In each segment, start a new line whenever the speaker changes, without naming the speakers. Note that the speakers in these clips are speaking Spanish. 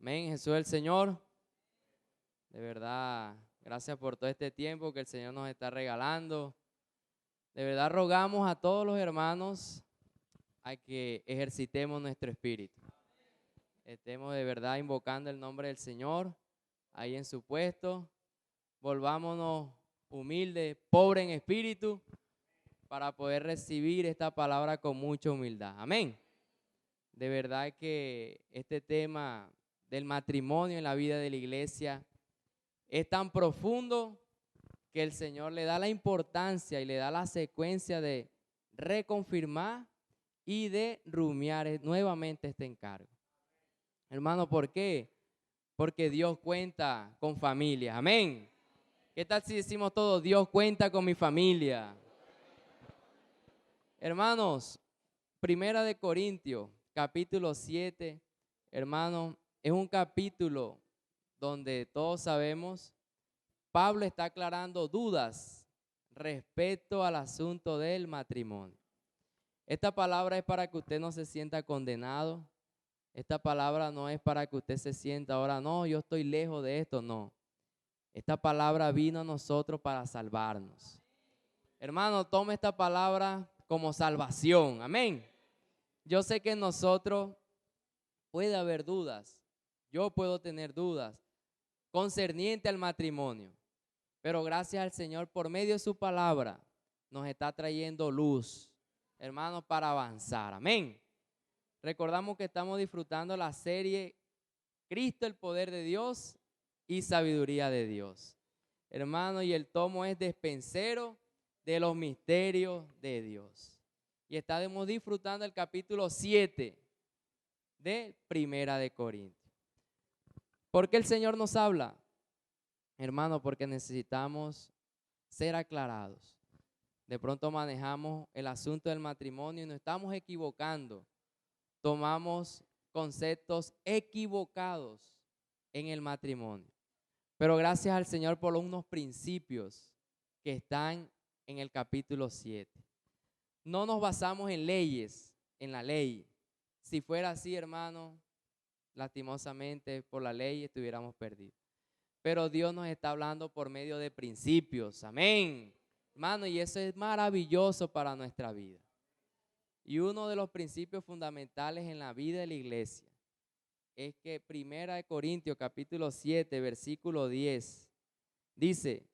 Amén, Jesús es el Señor. De verdad, gracias por todo este tiempo que el Señor nos está regalando. De verdad rogamos a todos los hermanos a que ejercitemos nuestro espíritu. Estemos de verdad invocando el nombre del Señor ahí en su puesto. Volvámonos humildes, pobres en espíritu, para poder recibir esta palabra con mucha humildad. Amén. De verdad que este tema del matrimonio en la vida de la iglesia es tan profundo que el Señor le da la importancia y le da la secuencia de reconfirmar y de rumiar nuevamente este encargo. Hermano, ¿por qué? Porque Dios cuenta con familia. Amén. ¿Qué tal si decimos todos, Dios cuenta con mi familia? Hermanos, Primera de Corintios, capítulo 7, hermanos, es un capítulo donde todos sabemos, Pablo está aclarando dudas respecto al asunto del matrimonio. Esta palabra es para que usted no se sienta condenado. Esta palabra no es para que usted se sienta ahora, no, yo estoy lejos de esto, no. Esta palabra vino a nosotros para salvarnos. Hermano, tome esta palabra como salvación. Amén. Yo sé que en nosotros puede haber dudas. Yo puedo tener dudas concerniente al matrimonio. Pero gracias al Señor, por medio de su palabra, nos está trayendo luz, hermanos, para avanzar. Amén. Recordamos que estamos disfrutando la serie Cristo, el poder de Dios y sabiduría de Dios. Hermano, y el tomo es Despensero de los misterios de Dios. Y estamos disfrutando el capítulo 7 de Primera de Corintios. ¿Por qué el Señor nos habla? Hermano, porque necesitamos ser aclarados. De pronto manejamos el asunto del matrimonio y nos estamos equivocando. Tomamos conceptos equivocados en el matrimonio. Pero gracias al Señor por unos principios que están en el capítulo 7. No nos basamos en leyes, en la ley. Si fuera así, hermano, lastimosamente por la ley estuviéramos perdidos. Pero Dios nos está hablando por medio de principios. Amén. Hermano, y eso es maravilloso para nuestra vida. Y uno de los principios fundamentales en la vida de la iglesia es que Primera de Corintios capítulo 7, versículo 10, dice,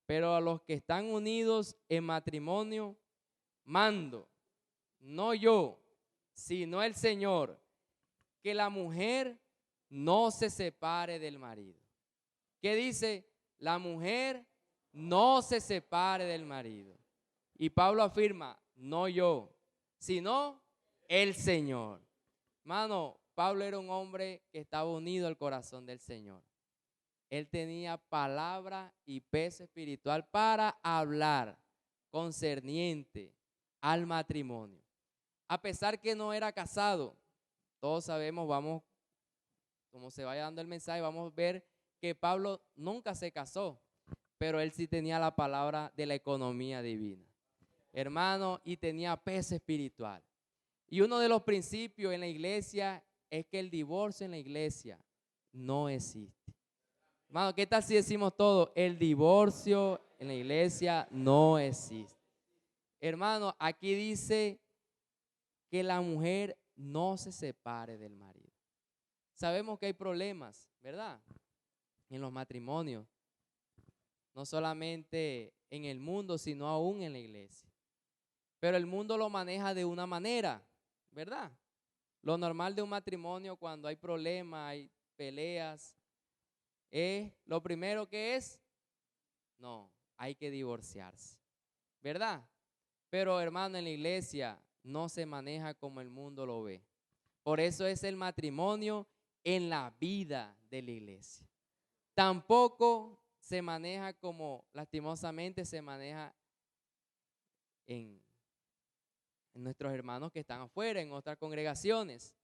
pero a los que están unidos en matrimonio, mando, no yo, sino el Señor, que la mujer no se separe del marido. ¿Qué dice? La mujer no se separe del marido. Y Pablo afirma, no yo, sino el Señor. Hermano, Pablo era un hombre que estaba unido al corazón del Señor. Él tenía palabra y peso espiritual para hablar concerniente al matrimonio. A pesar que no era casado, todos sabemos, vamos, como se vaya dando el mensaje, vamos a ver que Pablo nunca se casó, pero él sí tenía la palabra de la economía divina. Hermano, y tenía peso espiritual. Y uno de los principios en la iglesia es que el divorcio en la iglesia no existe. Hermano, ¿qué tal si decimos todo? El divorcio en la iglesia no existe. Hermano, aquí dice que la mujer no se separe del marido. Sabemos que hay problemas, ¿verdad? En los matrimonios. No solamente en el mundo, sino aún en la iglesia. Pero el mundo lo maneja de una manera, ¿verdad? Lo normal de un matrimonio cuando hay problemas, hay peleas, es lo primero que es, no, hay que divorciarse, ¿verdad? Pero hermano, en la iglesia no se maneja como el mundo lo ve. Por eso es el matrimonio en la vida de la iglesia. Tampoco se maneja como lastimosamente se maneja en nuestros hermanos que están afuera, en otras congregaciones.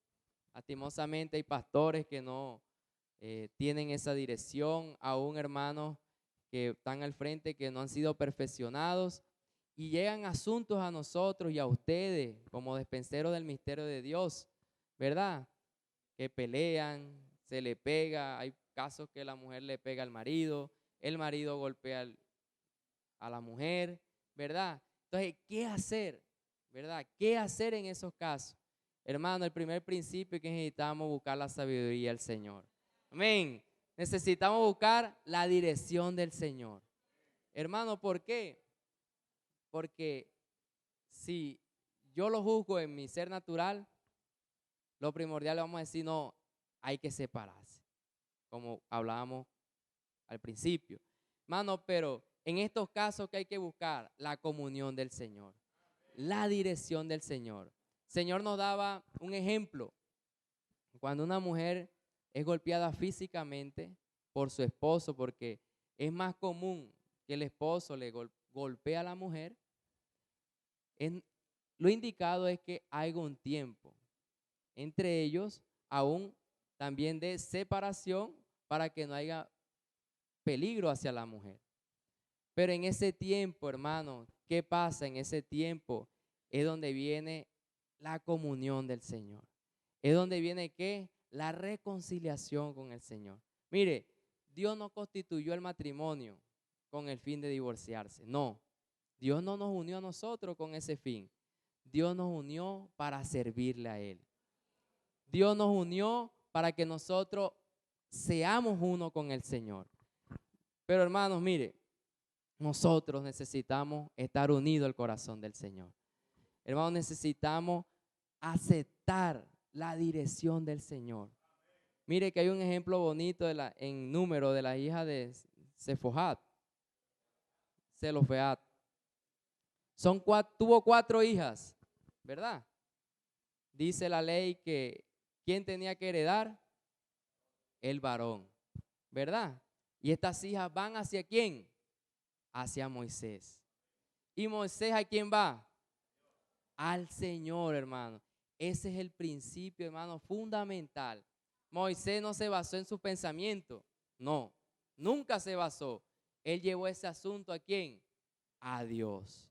Lastimosamente hay pastores que no tienen esa dirección, aún hermanos que están al frente que no han sido perfeccionados y llegan asuntos a nosotros y a ustedes como despenseros del misterio de Dios, ¿verdad? Que pelean, se le pega, hay casos que la mujer le pega al marido, el marido golpea a la mujer, ¿verdad? Entonces, ¿qué hacer? ¿Verdad? ¿Qué hacer en esos casos? Hermano, el primer principio es que necesitamos buscar la sabiduría del Señor. Amén. Necesitamos buscar la dirección del Señor. Hermano, ¿por qué? Porque si yo lo juzgo en mi ser natural, lo primordial le vamos a decir, no, hay que separarse, como hablábamos al principio. Hermano, pero en estos casos que hay que buscar la comunión del Señor, la dirección del Señor. El Señor nos daba un ejemplo. Cuando una mujer es golpeada físicamente por su esposo, porque es más común que el esposo le golpee a la mujer, lo indicado es que haya un tiempo entre ellos, aún también de separación, para que no haya peligro hacia la mujer. Pero en ese tiempo, hermano, ¿qué pasa? En ese tiempo es donde viene la comunión del Señor. Es donde viene, ¿qué? La reconciliación con el Señor. Mire, Dios no constituyó el matrimonio con el fin de divorciarse. No, Dios no nos unió a nosotros con ese fin. Dios nos unió para servirle a Él. Dios nos unió para que nosotros seamos uno con el Señor. Pero hermanos, mire, nosotros necesitamos estar unidos al corazón del Señor. Hermanos, necesitamos aceptar la dirección del Señor. Mire que hay un ejemplo bonito en número de la hija de Zelofeat. Tuvo 4 hijas, ¿verdad? Dice la ley que ¿quién tenía que heredar? El varón, ¿verdad? Y estas hijas van ¿hacia quién? Hacia Moisés. ¿Y Moisés a quién va? Al Señor, hermano. Ese es el principio, hermano, fundamental. Moisés no se basó en su pensamiento. No, nunca se basó. Él llevó ese asunto ¿a quién? A Dios.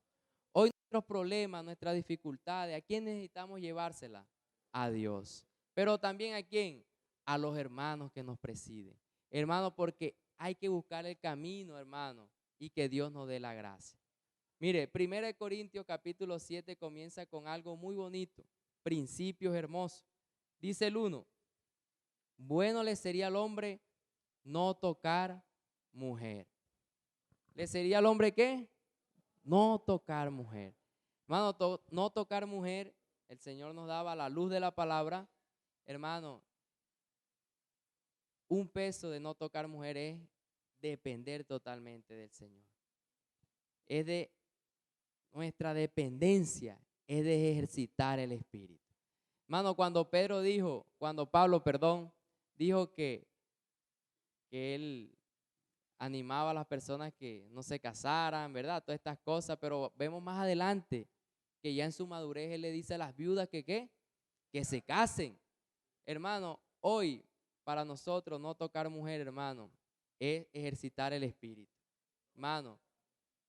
Hoy nuestros problemas, nuestras dificultades, ¿a quién necesitamos llevárselas? A Dios. Pero también ¿a quién? A los hermanos que nos presiden. Hermano, porque hay que buscar el camino, hermano, y que Dios nos dé la gracia. Mire, 1 Corintios capítulo 7 comienza con algo muy bonito, principios hermosos. Dice el 1, bueno le sería al hombre no tocar mujer. ¿Le sería al hombre qué? No tocar mujer. Hermano, no tocar mujer, el Señor nos daba la luz de la palabra. Hermano, un peso de no tocar mujer es depender totalmente del Señor. Es de nuestra dependencia, es de ejercitar el espíritu. Hermano, cuando Pablo, dijo que él animaba a las personas que no se casaran, ¿verdad? Todas estas cosas, pero vemos más adelante que ya en su madurez él le dice a las viudas que ¿qué? Que se casen. Hermano, hoy para nosotros no tocar mujer, hermano, es ejercitar el espíritu. Hermano,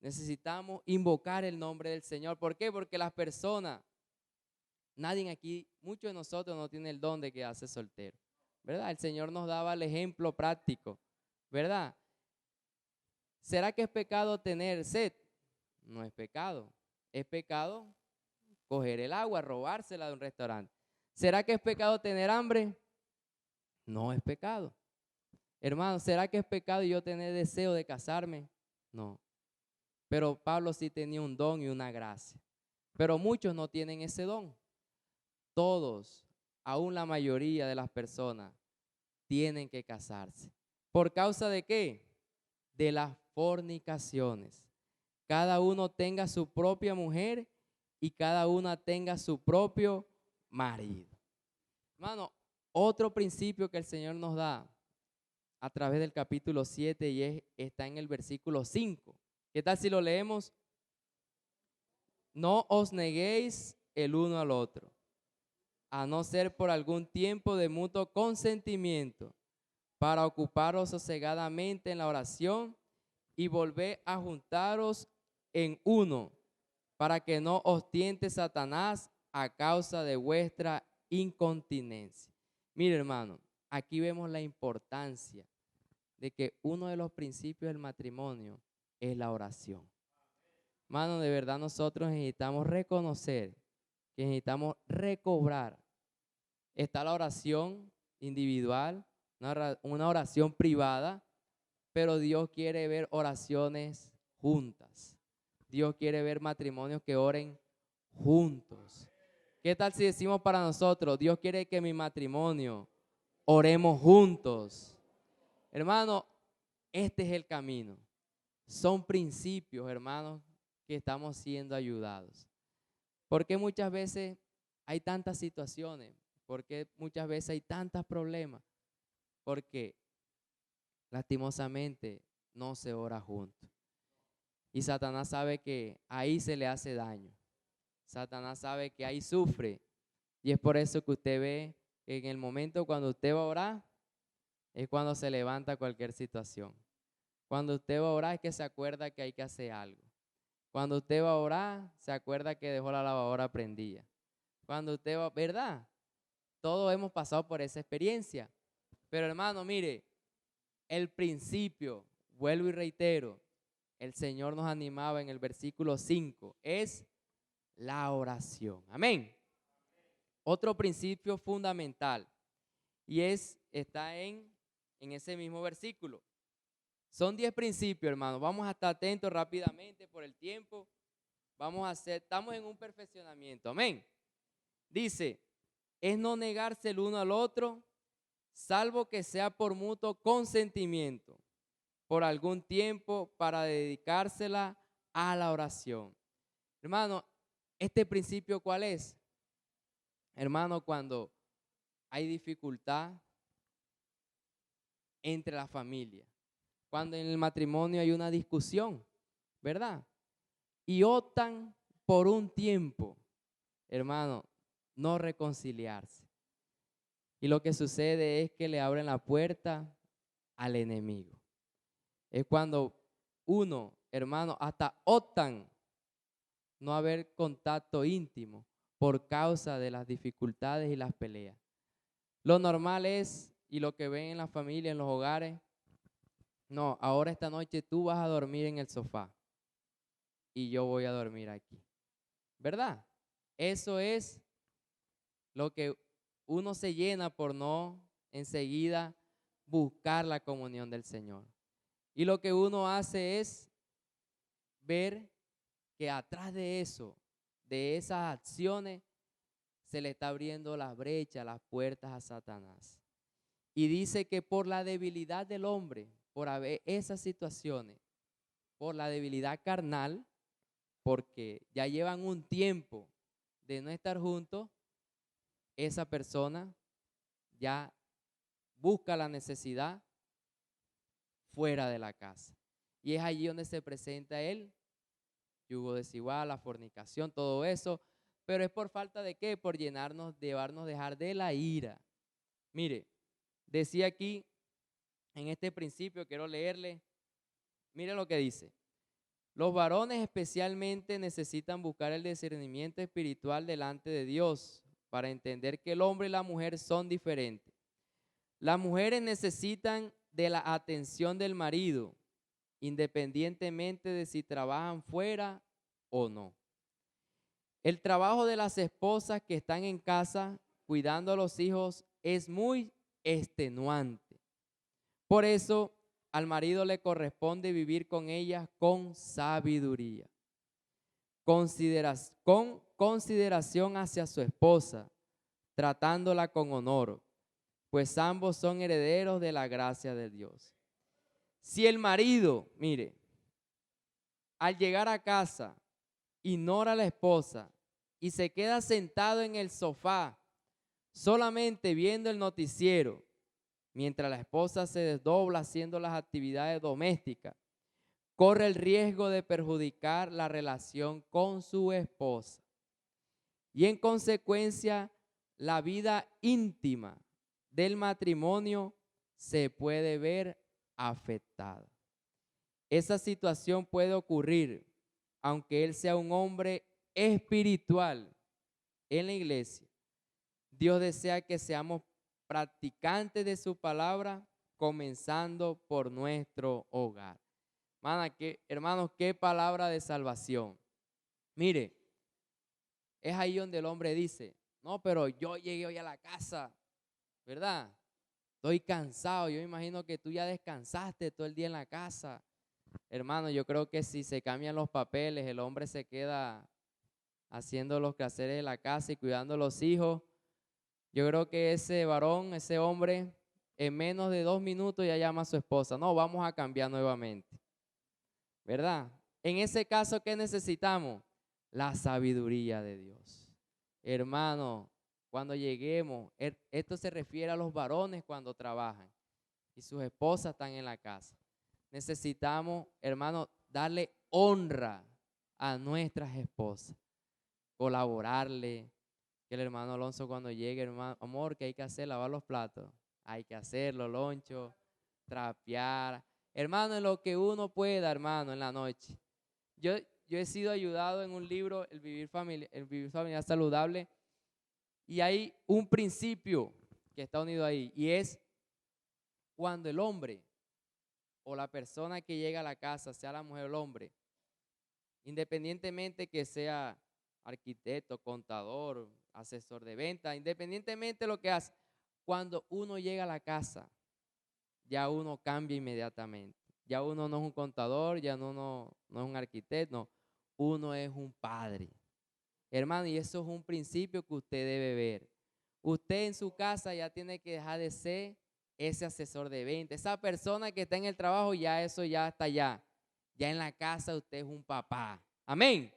necesitamos invocar el nombre del Señor. ¿Por qué? Porque las personas, nadie aquí, muchos de nosotros no tienen el don de quedarse soltero, ¿verdad? El Señor nos daba el ejemplo práctico, ¿verdad? ¿Será que es pecado tener sed? No es pecado. Es pecado coger el agua, robársela de un restaurante. ¿Será que es pecado tener hambre? No es pecado. Hermano, ¿será que es pecado yo tener deseo de casarme? No. Pero Pablo sí tenía un don y una gracia. Pero muchos no tienen ese don. Todos, aún la mayoría de las personas, tienen que casarse. ¿Por causa de qué? De las fornicaciones. Cada uno tenga su propia mujer y cada una tenga su propio marido. Hermano, otro principio que el Señor nos da a través del capítulo 7 y está en el versículo 5. ¿Qué tal si lo leemos? No os neguéis el uno al otro, a no ser por algún tiempo de mutuo consentimiento, para ocuparos sosegadamente en la oración y volver a juntaros en uno, para que no os tiente Satanás a causa de vuestra incontinencia. Mire, hermano, aquí vemos la importancia de que uno de los principios del matrimonio es la oración. Hermano, de verdad nosotros necesitamos reconocer que necesitamos recobrar. Está la oración individual, una oración privada, pero Dios quiere ver oraciones juntas. Dios quiere ver matrimonios que oren juntos. ¿Qué tal si decimos para nosotros, Dios quiere que mi matrimonio oremos juntos? Hermano, este es el camino. Son principios, hermanos, que estamos siendo ayudados. ¿Por qué muchas veces hay tantas situaciones? ¿Por qué muchas veces hay tantos problemas? Porque lastimosamente no se ora juntos. Y Satanás sabe que ahí se le hace daño. Satanás sabe que ahí sufre. Y es por eso que usted ve que en el momento cuando usted va a orar, es cuando se levanta cualquier situación. Cuando usted va a orar es que se acuerda que hay que hacer algo. Cuando usted va a orar, se acuerda que dejó la lavadora prendida. Cuando usted va, ¿verdad? Todos hemos pasado por esa experiencia. Pero hermano, mire, el principio, vuelvo y reitero, el Señor nos animaba en el versículo 5, es la oración. Amén. Otro principio fundamental y está en ese mismo versículo. Son 10 principios, hermano. Vamos a estar atentos rápidamente por el tiempo. Estamos en un perfeccionamiento. Amén. Dice, es no negarse el uno al otro, salvo que sea por mutuo consentimiento, por algún tiempo para dedicársela a la oración. Hermano, ¿este principio cuál es? Hermano, cuando hay dificultad entre la familia, cuando en el matrimonio hay una discusión, ¿verdad? Y optan por un tiempo, hermano, no reconciliarse. Y lo que sucede es que le abren la puerta al enemigo. Es cuando uno, hermano, hasta optan no haber contacto íntimo por causa de las dificultades y las peleas. Lo normal es, y lo que ven en la familia, en los hogares, no, ahora esta noche tú vas a dormir en el sofá y yo voy a dormir aquí. ¿Verdad? Eso es lo que uno se llena por no enseguida buscar la comunión del Señor. Y lo que uno hace es ver que atrás de eso, de esas acciones, se le está abriendo la brecha, las puertas a Satanás. Y dice que por la debilidad del hombre, por haber esas situaciones, por la debilidad carnal, porque ya llevan un tiempo de no estar juntos, esa persona ya busca la necesidad fuera de la casa. Y es allí donde se presenta el yugo desigual, la fornicación, todo eso. Pero es por falta de ¿qué? Por llevarnos dejar de la ira. Mire, decía aquí, en este principio, quiero leerle, mire lo que dice. Los varones especialmente necesitan buscar el discernimiento espiritual delante de Dios para entender que el hombre y la mujer son diferentes. Las mujeres necesitan de la atención del marido, independientemente de si trabajan fuera o no. El trabajo de las esposas que están en casa cuidando a los hijos es muy extenuante. Por eso al marido le corresponde vivir con ellas con sabiduría, con consideración hacia su esposa, tratándola con honor, pues ambos son herederos de la gracia de Dios. Si el marido, mire, al llegar a casa, ignora a la esposa y se queda sentado en el sofá, solamente viendo el noticiero, mientras la esposa se desdobla haciendo las actividades domésticas, corre el riesgo de perjudicar la relación con su esposa. Y en consecuencia, la vida íntima del matrimonio se puede ver afectada. Esa situación puede ocurrir aunque él sea un hombre espiritual en la iglesia. Dios desea que seamos practicantes de su palabra, comenzando por nuestro hogar. Hermanos, qué palabra de salvación. Mire, es ahí donde el hombre dice, no, pero yo llegué hoy a la casa, ¿verdad? Estoy cansado, yo me imagino que tú ya descansaste todo el día en la casa. Hermano, yo creo que si se cambian los papeles, el hombre se queda haciendo los quehaceres de la casa y cuidando a los hijos. Yo creo que ese varón, ese hombre, en menos de 2 minutos ya llama a su esposa. No, vamos a cambiar nuevamente, ¿verdad? En ese caso, ¿qué necesitamos? La sabiduría de Dios. Hermano, cuando lleguemos, esto se refiere a los varones cuando trabajan y sus esposas están en la casa. Necesitamos, hermano, darle honra a nuestras esposas, colaborarle. Que el hermano Alonso cuando llegue, hermano, amor, ¿qué hay que hacer? Lavar los platos. Hay que hacerlo, loncho, trapear. Hermano, en lo que uno pueda, hermano, en la noche. Yo he sido ayudado en un libro, el vivir familiar saludable, y hay un principio que está unido ahí, y es cuando el hombre o la persona que llega a la casa, sea la mujer o el hombre, independientemente que sea arquitecto, contador, asesor de venta, independientemente de lo que hace, cuando uno llega a la casa, ya uno cambia inmediatamente. Ya uno no es un contador, ya uno no es un arquitecto, no. Uno es un padre. Hermano, y eso es un principio que usted debe ver. Usted en su casa ya tiene que dejar de ser ese asesor de venta. Esa persona que está en el trabajo, ya eso ya está allá. Ya en la casa usted es un papá. Amén.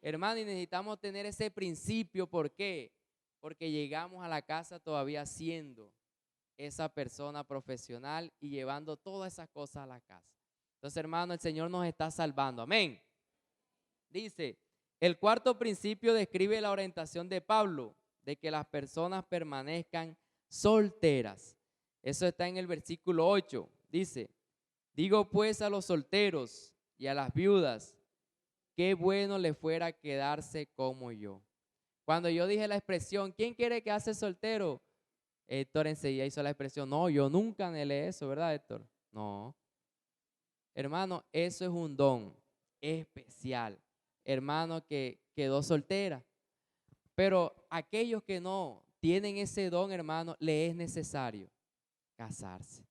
Hermano, y necesitamos tener ese principio. ¿Por qué? Porque llegamos a la casa todavía siendo esa persona profesional y llevando todas esas cosas a la casa. Entonces, hermano, el Señor nos está salvando. Amén. Dice, el cuarto principio describe la orientación de Pablo, de que las personas permanezcan solteras. Eso está en el versículo 8. Dice, digo pues a los solteros y a las viudas, qué bueno le fuera quedarse como yo. Cuando yo dije la expresión, ¿quién quiere quedarse soltero? Héctor enseguida hizo la expresión, no, yo nunca anhelé eso, ¿verdad, Héctor? No. Hermano, eso es un don especial. Hermano que quedó soltera. Pero aquellos que no tienen ese don, hermano, le es necesario casarse.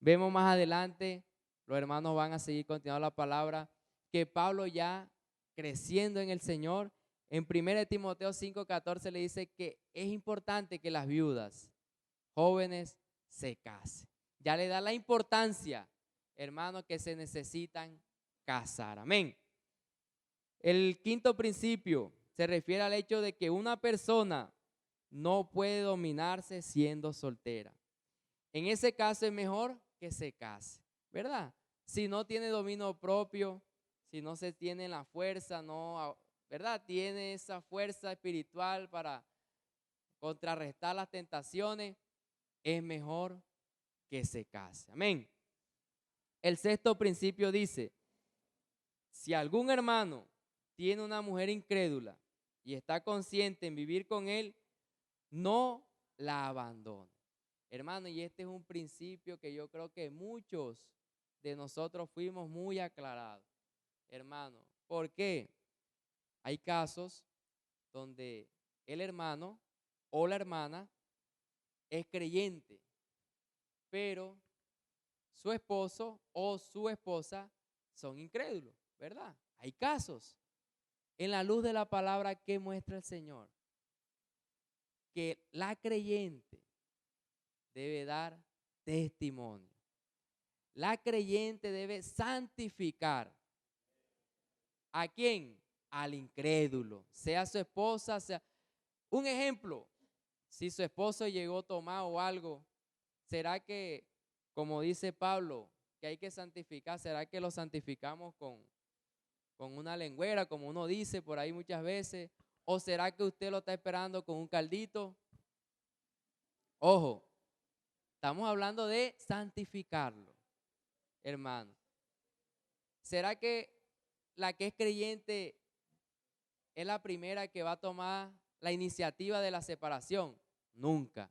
Vemos más adelante, los hermanos van a seguir continuando la palabra, que Pablo ya creciendo en el Señor, en 1 Timoteo 5:14 le dice que es importante que las viudas jóvenes se casen. Ya le da la importancia, hermano, que se necesitan casar. Amén. El quinto principio se refiere al hecho de que una persona no puede dominarse siendo soltera. En ese caso es mejor que se case, ¿verdad? Si no tiene dominio propio, si no se tiene la fuerza, no, ¿verdad? Tiene esa fuerza espiritual para contrarrestar las tentaciones, es mejor que se case. Amén. El sexto principio dice, si algún hermano tiene una mujer incrédula y está consciente en vivir con él, no la abandone. Hermano, y este es un principio que yo creo que muchos de nosotros fuimos muy aclarados. Hermano, ¿por qué? Hay casos donde el hermano o la hermana es creyente, pero su esposo o su esposa son incrédulos, ¿verdad? Hay casos. En la luz de la palabra que muestra el Señor, que la creyente debe dar testimonio. La creyente debe santificar. ¿A quién? Al incrédulo, sea su esposa, sea... Un ejemplo, si su esposo llegó tomado o algo, ¿será que, como dice Pablo, que hay que santificar, será que lo santificamos con una lengüera, como uno dice por ahí muchas veces? ¿O será que usted lo está esperando con un caldito? Ojo, estamos hablando de santificarlo, hermano. ¿Será que la que es creyente es la primera que va a tomar la iniciativa de la separación? Nunca.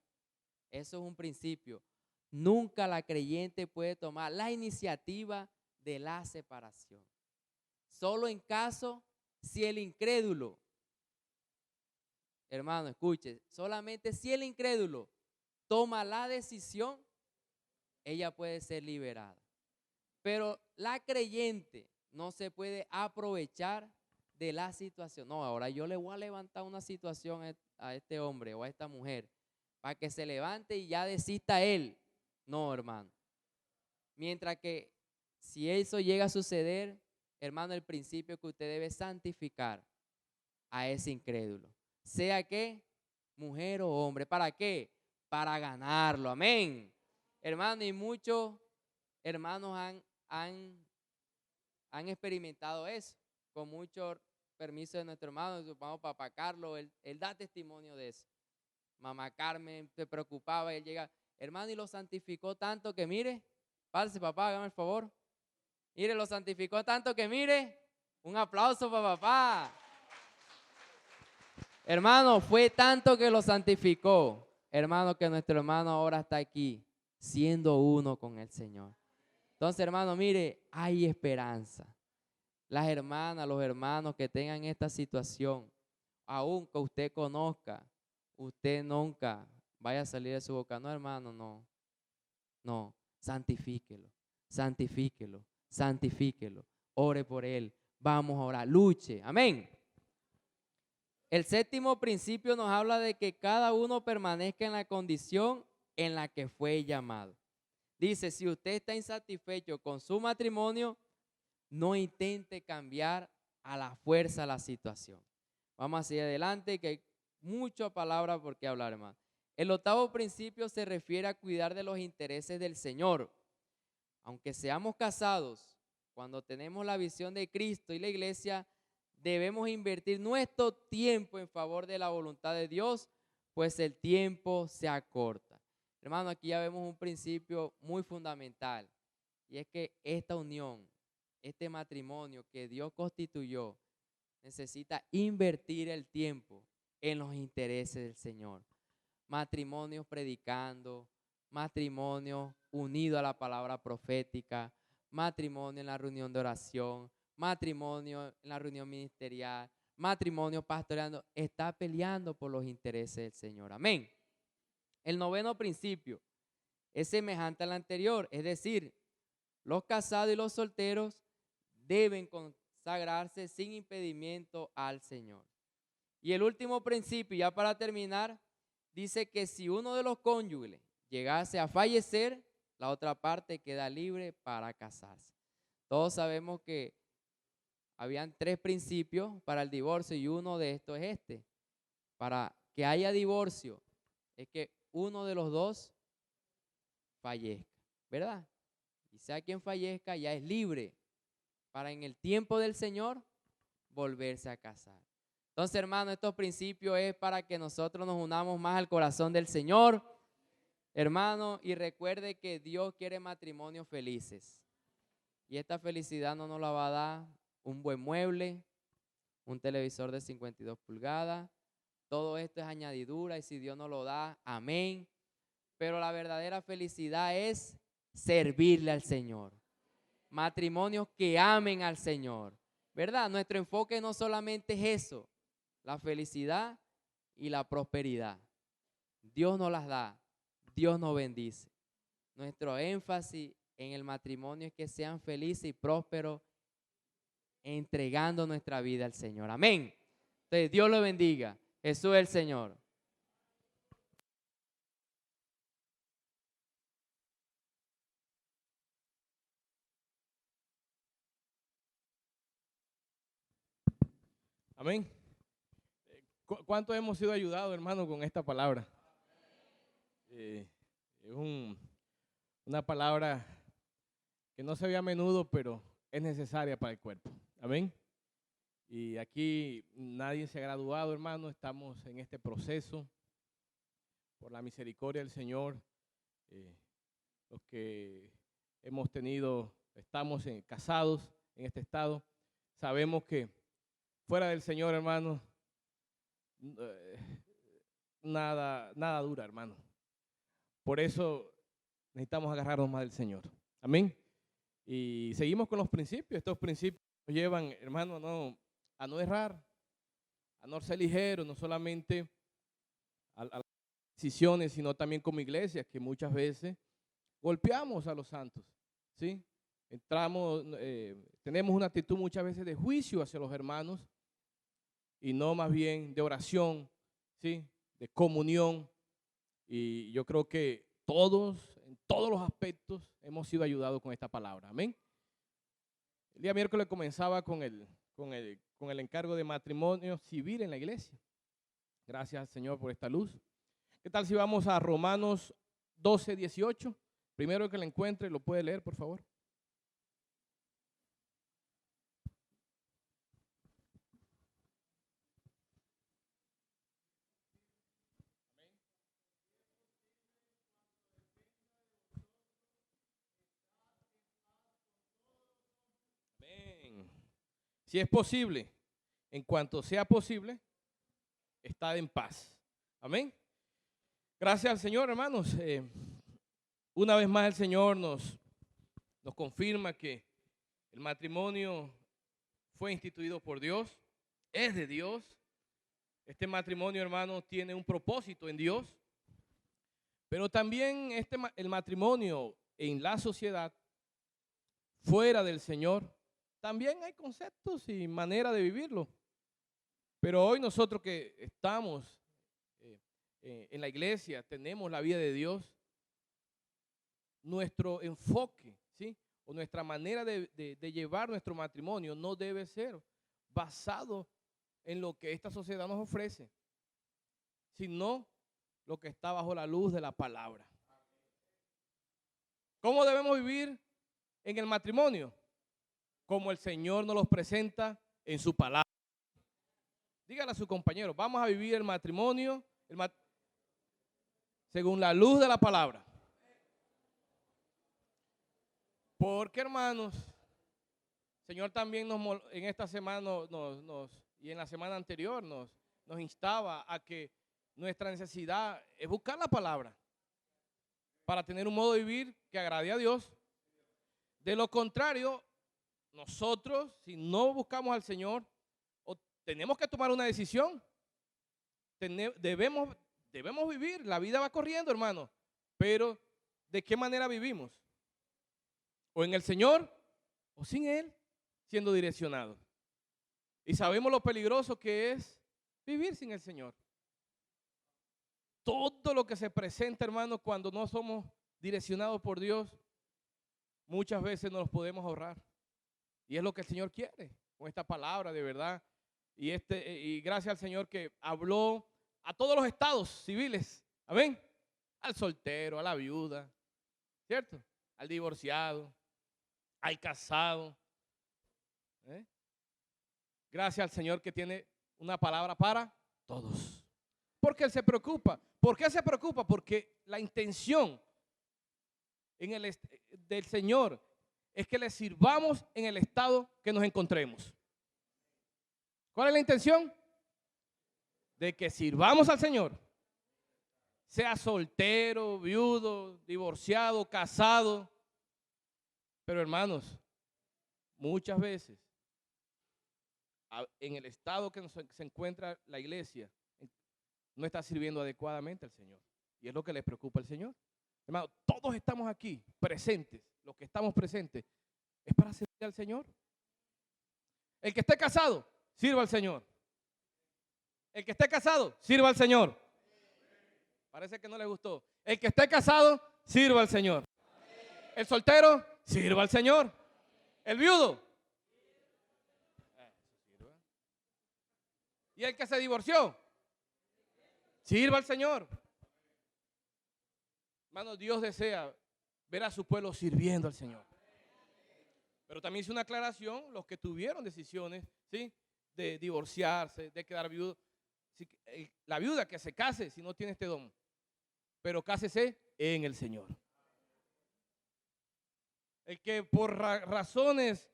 Eso es un principio. Nunca la creyente puede tomar la iniciativa de la separación. Solo en caso si el incrédulo, hermano, escuche, solamente si el incrédulo toma la decisión, ella puede ser liberada. Pero la creyente no se puede aprovechar de la situación. No, ahora yo le voy a levantar una situación a este hombre o a esta mujer para que se levante y ya desista él. No, hermano. Mientras que si eso llega a suceder, hermano, el principio que usted debe santificar a ese incrédulo. Sea que mujer o hombre. ¿Para qué? Para ganarlo. Amén. Hermano, y muchos hermanos han experimentado eso. Con mucho permiso de nuestro hermano, su hermano Papá Carlos, él da testimonio de eso. Mamá Carmen se preocupaba y él llega, hermano, y lo santificó tanto que mire, párese papá, hágame el favor. Mire, lo santificó tanto que mire, un aplauso para papá. Hermano, fue tanto que lo santificó, hermano, que nuestro hermano ahora está aquí, siendo uno con el Señor. Entonces, hermano, mire, hay esperanza. Las hermanas, los hermanos que tengan esta situación, aun que usted conozca, usted nunca vaya a salir de su boca. No, hermano, no. No, santifíquelo, santifíquelo, santifíquelo. Ore por él. Vamos a orar. Luche. Amén. El séptimo principio nos habla de que cada uno permanezca en la condición en la que fue llamado. Dice, si usted está insatisfecho con su matrimonio, no intente cambiar a la fuerza la situación. Vamos hacia adelante, que hay muchas palabras por qué hablar, hermano. El octavo principio se refiere a cuidar de los intereses del Señor. Aunque seamos casados, cuando tenemos la visión de Cristo y la iglesia, debemos invertir nuestro tiempo en favor de la voluntad de Dios, pues el tiempo se acorta. Hermano, aquí ya vemos un principio muy fundamental, y es que esta unión, este matrimonio que Dios constituyó, necesita invertir el tiempo en los intereses del Señor. Matrimonios predicando, matrimonio unido a la palabra profética, matrimonio en la reunión de oración, matrimonio en la reunión ministerial, matrimonio pastoreando, está peleando por los intereses del Señor. Amén. El noveno principio es semejante al anterior, es decir, los casados y los solteros deben consagrarse sin impedimento al Señor. Y el último principio, ya para terminar, dice que si uno de los cónyuges llegase a fallecer, la otra parte queda libre para casarse. Todos sabemos que habían 3 principios para el divorcio y uno de estos es este. Para que haya divorcio es que uno de los dos fallezca, ¿verdad? Y sea quien fallezca ya es libre para en el tiempo del Señor volverse a casar. Entonces, hermano, estos principios es para que nosotros nos unamos más al corazón del Señor, hermano, y recuerde que Dios quiere matrimonios felices. Y esta felicidad no nos la va a dar un buen mueble, un televisor de 52 pulgadas. Todo esto es añadidura y si Dios nos lo da, amén. Pero la verdadera felicidad es servirle al Señor. Matrimonios que amen al Señor, ¿verdad? Nuestro enfoque no solamente es eso, la felicidad y la prosperidad. Dios nos las da, Dios nos bendice. Nuestro énfasis en el matrimonio es que sean felices y prósperos entregando nuestra vida al Señor. Amén. Entonces, Dios lo bendiga. Jesús es el Señor.
Amén. ¿Cuánto hemos sido ayudados, hermano, con esta palabra? Es una palabra que no se ve a menudo, pero es necesaria para el cuerpo. Amén. Y aquí nadie se ha graduado, hermano. Estamos en este proceso. Por la misericordia del Señor, los que hemos tenido, estamos casados en este estado, sabemos que fuera del Señor, hermano, nada dura, hermano. Por eso necesitamos agarrarnos más del Señor. Amén. Y seguimos con los principios. Estos principios nos llevan, hermano, a no errar, a no ser ligeros, no solamente a las decisiones, sino también como iglesia, que muchas veces golpeamos a los santos, ¿sí? Tenemos una actitud muchas veces de juicio hacia los hermanos y no más bien de oración, ¿sí? De comunión. Y yo creo que todos, en todos los aspectos, hemos sido ayudados con esta palabra. Amén. El día miércoles comenzaba con el encargo de matrimonio civil en la iglesia. Gracias al Señor por esta luz. ¿Qué tal si vamos a Romanos 12, 18? Primero que lo encuentre, lo puede leer, por favor. Amén. Si es posible, en cuanto sea posible, estad en paz. Amén. Gracias al Señor, hermanos. Una vez más el Señor nos confirma que el matrimonio fue instituido por Dios, es de Dios. Este matrimonio, hermano, tiene un propósito en Dios, pero también el matrimonio en la sociedad, fuera del Señor, también hay conceptos y manera de vivirlo. Pero hoy nosotros que estamos en la iglesia, tenemos la vida de Dios, nuestro enfoque, ¿sí? O nuestra manera de llevar nuestro matrimonio no debe ser basado en lo que esta sociedad nos ofrece, sino lo que está bajo la luz de la palabra. ¿Cómo debemos vivir en el matrimonio? Como el Señor nos los presenta en su palabra. Dígale a su compañero, vamos a vivir el matrimonio según la luz de la palabra. Porque, hermanos, el Señor también en esta semana y en la semana anterior nos instaba a que nuestra necesidad es buscar la palabra para tener un modo de vivir que agrade a Dios. De lo contrario, nosotros, si no buscamos al Señor, tenemos que tomar una decisión. Debemos vivir, la vida va corriendo, hermano, pero ¿de qué manera vivimos? O en el Señor o sin Él, siendo direccionado. Y sabemos lo peligroso que es vivir sin el Señor. Todo lo que se presenta, hermano, cuando no somos direccionados por Dios, muchas veces nos los podemos ahorrar. Y es lo que el Señor quiere con esta palabra, de verdad. Y gracias al Señor que habló a todos los estados civiles. Amén. Al soltero, a la viuda, ¿cierto? Al divorciado, al casado. Gracias al Señor que tiene una palabra para todos. Porque Él se preocupa. ¿Por qué se preocupa? Porque la intención del Señor es que le sirvamos en el estado que nos encontremos. ¿Cuál es la intención? De que sirvamos al Señor. Sea soltero, viudo, divorciado, casado. Pero, hermanos, muchas veces en el estado que se encuentra la iglesia, no está sirviendo adecuadamente al Señor. Y es lo que le preocupa al Señor. Hermano, todos estamos aquí presentes. Los que estamos presentes es para servir al Señor. El que esté casado, sirva al Señor. El que esté casado, sirva al Señor. Parece que no le gustó. El que esté casado, sirva al Señor. El soltero, sirva al Señor. El viudo. Y el que se divorció, sirva al Señor. Hermano, Dios desea ver a su pueblo sirviendo al Señor. Pero también hizo una aclaración, los que tuvieron decisiones, ¿sí?, de divorciarse, de quedar viudo. La viuda que se case si no tiene este don, pero cásese en el Señor. El que por razones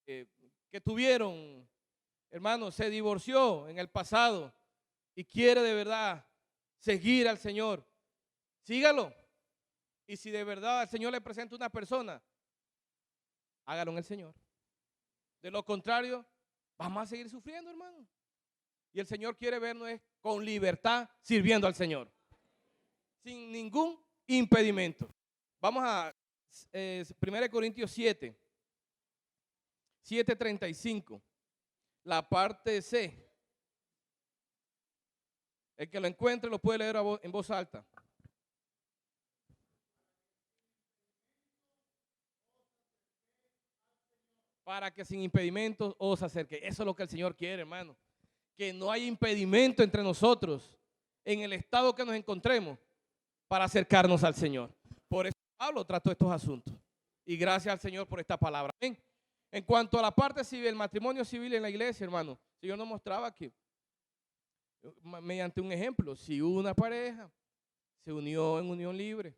que tuvieron, hermano, se divorció en el pasado y quiere de verdad seguir al Señor, sígalo. Y si de verdad el Señor le presenta una persona, hágalo en el Señor. De lo contrario, vamos a seguir sufriendo, hermano. Y el Señor quiere vernos con libertad sirviendo al Señor, sin ningún impedimento. Vamos a 1 Corintios 7:35, la parte C. El que lo encuentre lo puede leer en voz alta. Para que sin impedimentos os acerque. Eso es lo que el Señor quiere, hermano. Que no haya impedimento entre nosotros en el estado que nos encontremos para acercarnos al Señor. Por eso Pablo trató estos asuntos. Y gracias al Señor por esta palabra. ¿Ven? En cuanto a la parte civil, el matrimonio civil en la iglesia, hermano, el Señor nos mostraba que, mediante un ejemplo, si una pareja se unió en unión libre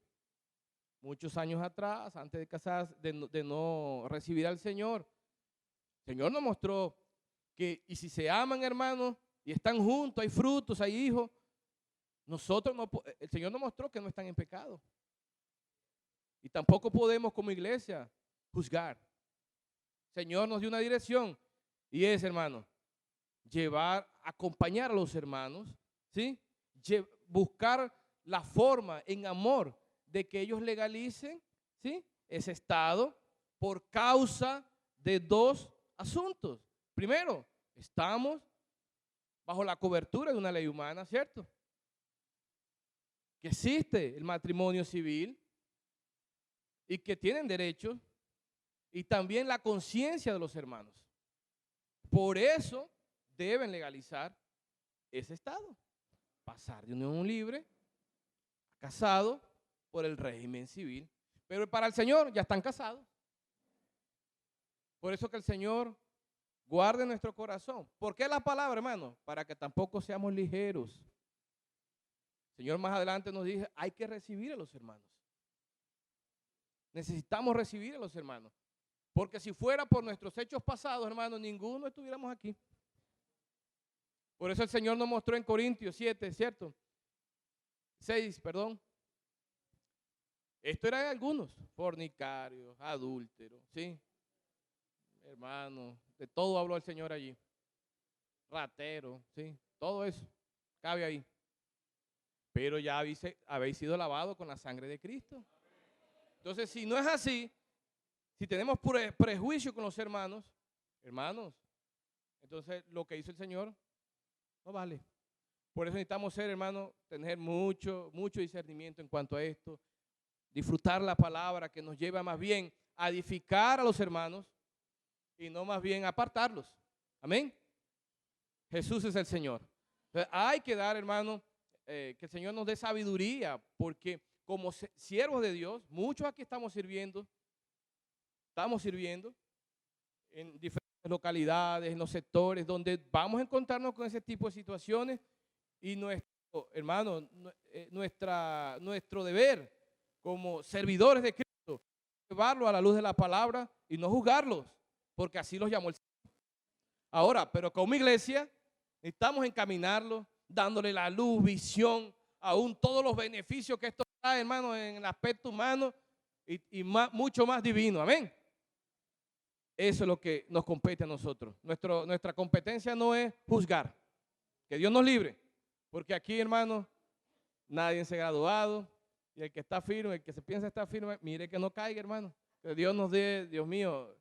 muchos años atrás, antes de casarse, de no recibir al Señor, el Señor nos mostró que, y si se aman, hermanos, y están juntos, hay frutos, hay hijos, el Señor nos mostró que no están en pecado. Y tampoco podemos como iglesia juzgar. El Señor nos dio una dirección y es, hermano, acompañar a los hermanos, ¿sí? Buscar la forma en amor de que ellos legalicen, ¿sí?, ese estado por causa de dos asuntos. Primero, estamos bajo la cobertura de una ley humana, ¿cierto? Que existe el matrimonio civil y que tienen derechos, y también la conciencia de los hermanos. Por eso deben legalizar ese estado, pasar de unión libre a casado por el régimen civil. Pero para el Señor ya están casados. Por eso que el Señor guarde nuestro corazón. ¿Por qué la palabra, hermano? Para que tampoco seamos ligeros. El Señor más adelante nos dice, hay que recibir a los hermanos. Necesitamos recibir a los hermanos. Porque si fuera por nuestros hechos pasados, hermano, ninguno estuviéramos aquí. Por eso el Señor nos mostró en Corintios 7, ¿cierto? 6, perdón. Esto eran algunos, fornicarios, adúlteros, ¿sí? Hermano, de todo habló el Señor allí. Ratero, ¿sí? Todo eso cabe ahí. Pero ya habéis sido lavados con la sangre de Cristo. Entonces, si no es así, si tenemos prejuicio con los hermanos, entonces lo que hizo el Señor no vale. Por eso necesitamos ser, hermanos, tener mucho discernimiento en cuanto a esto. Disfrutar la palabra que nos lleva más bien a edificar a los hermanos y no más bien a apartarlos. Amén. Jesús es el Señor. Entonces, hay que dar, hermano, que el Señor nos dé sabiduría, porque como siervos de Dios, muchos aquí estamos sirviendo en diferentes localidades, en los sectores donde vamos a encontrarnos con ese tipo de situaciones, y nuestro deber como servidores de Cristo, llevarlo a la luz de la palabra y no juzgarlos, porque así los llamó el Señor. Ahora, pero como iglesia, necesitamos encaminarlos, dándole la luz, visión, aún todos los beneficios que esto da, hermano, en el aspecto humano y mucho más divino. Amén. Eso es lo que nos compete a nosotros. Nuestra competencia no es juzgar. Que Dios nos libre. Porque aquí, hermano, nadie se ha graduado. Y el que está firme, el que se piensa estar firme, mire que no caiga, hermano. Que Dios nos dé, Dios mío,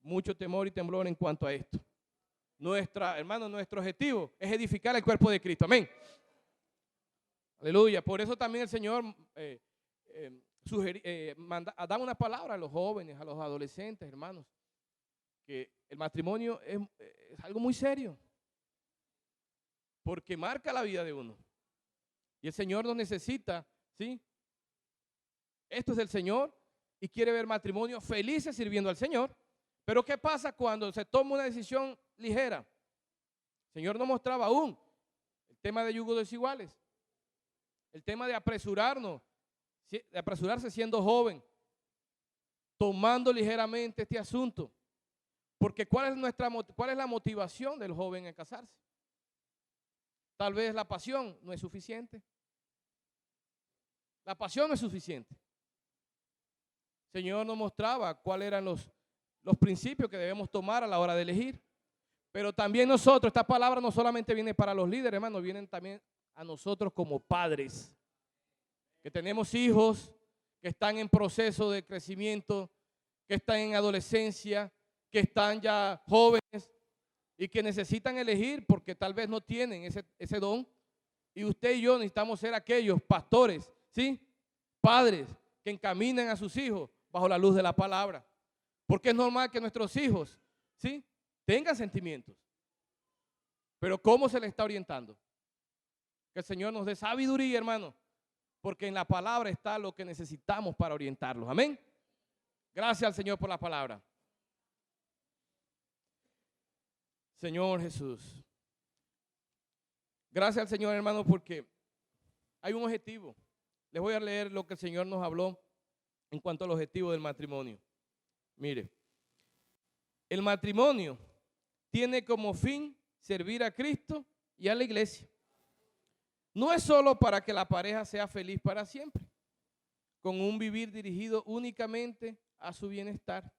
mucho temor y temblor en cuanto a esto. Nuestro objetivo es edificar el cuerpo de Cristo. Amén. Aleluya. Por eso también el Señor da una palabra a los jóvenes, a los adolescentes, hermanos, que el matrimonio es algo muy serio, porque marca la vida de uno. Y el Señor nos necesita, ¿sí? Esto es del Señor y quiere ver matrimonios felices sirviendo al Señor. Pero ¿qué pasa cuando se toma una decisión ligera? El Señor nos mostraba aún el tema de yugos desiguales, el tema de apresurarse siendo joven, tomando ligeramente este asunto. Porque ¿cuál es la motivación del joven en casarse? Tal vez la pasión no es suficiente. La pasión no es suficiente. El Señor nos mostraba cuáles eran los principios que debemos tomar a la hora de elegir. Pero también nosotros, esta palabra no solamente viene para los líderes, hermanos, vienen también a nosotros como padres, que tenemos hijos que están en proceso de crecimiento, que están en adolescencia, que están ya jóvenes y que necesitan elegir porque tal vez no tienen ese don. Y usted y yo necesitamos ser aquellos pastores, ¿sí? Padres que encaminan a sus hijos bajo la luz de la palabra. Porque es normal que nuestros hijos, ¿sí?, tengan sentimientos. Pero ¿cómo se les está orientando? Que el Señor nos dé sabiduría, hermano, porque en la palabra está lo que necesitamos para orientarlos. Amén. Gracias al Señor por la palabra. Señor Jesús. Gracias al Señor, hermano, porque hay un objetivo. Les voy a leer lo que el Señor nos habló en cuanto al objetivo del matrimonio. Mire, el matrimonio tiene como fin servir a Cristo y a la iglesia. No es solo para que la pareja sea feliz para siempre, con un vivir dirigido únicamente a su bienestar.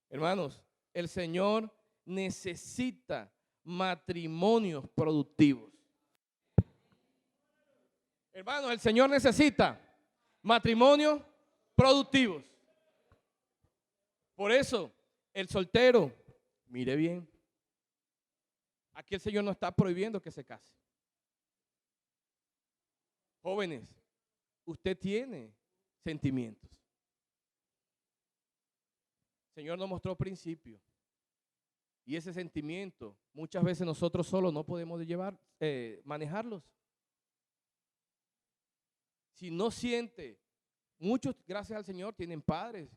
Hermanos, el Señor necesita matrimonios productivos. Hermanos, el Señor necesita matrimonios productivos. Por eso, el soltero, mire bien, aquí el Señor no está prohibiendo que se case. Jóvenes, usted tiene sentimientos. El Señor nos mostró principios. Y ese sentimiento, muchas veces nosotros solos no podemos manejarlos. Si no siente, muchos, gracias al Señor, tienen padres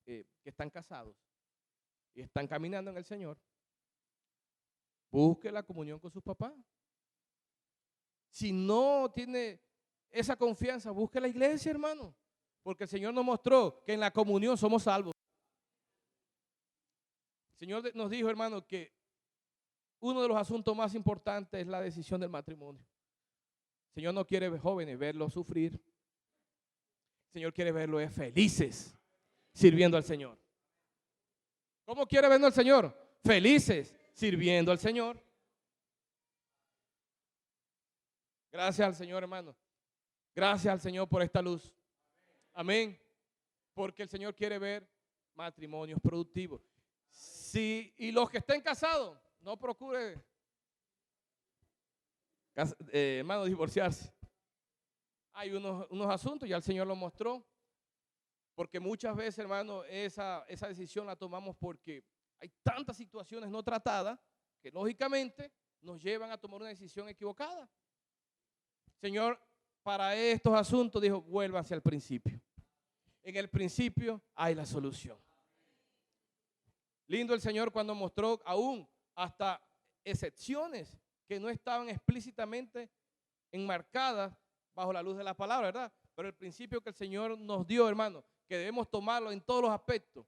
que están casados y están caminando en el Señor. Busque la comunión con sus papás. Si no tiene esa confianza, busque la iglesia, hermano, porque el Señor nos mostró que en la comunión somos salvos. El Señor nos dijo, hermano, que uno de los asuntos más importantes es la decisión del matrimonio. El Señor no quiere jóvenes verlos sufrir. El Señor quiere verlos felices sirviendo al Señor. ¿Cómo quiere vernos al Señor? Felices sirviendo al Señor. Gracias al Señor, hermano. Gracias al Señor por esta luz. Amén. Porque el Señor quiere ver matrimonios productivos. Y los que estén casados, no procure, hermano, divorciarse. Hay unos asuntos, ya el Señor lo mostró. Porque muchas veces, hermano, esa decisión la tomamos porque hay tantas situaciones no tratadas que lógicamente nos llevan a tomar una decisión equivocada. Señor, para estos asuntos dijo, vuélvanse al principio. En el principio hay la solución. Lindo el Señor cuando mostró aún hasta excepciones que no estaban explícitamente enmarcadas bajo la luz de la palabra, ¿verdad? Pero el principio que el Señor nos dio, hermano, que debemos tomarlo en todos los aspectos,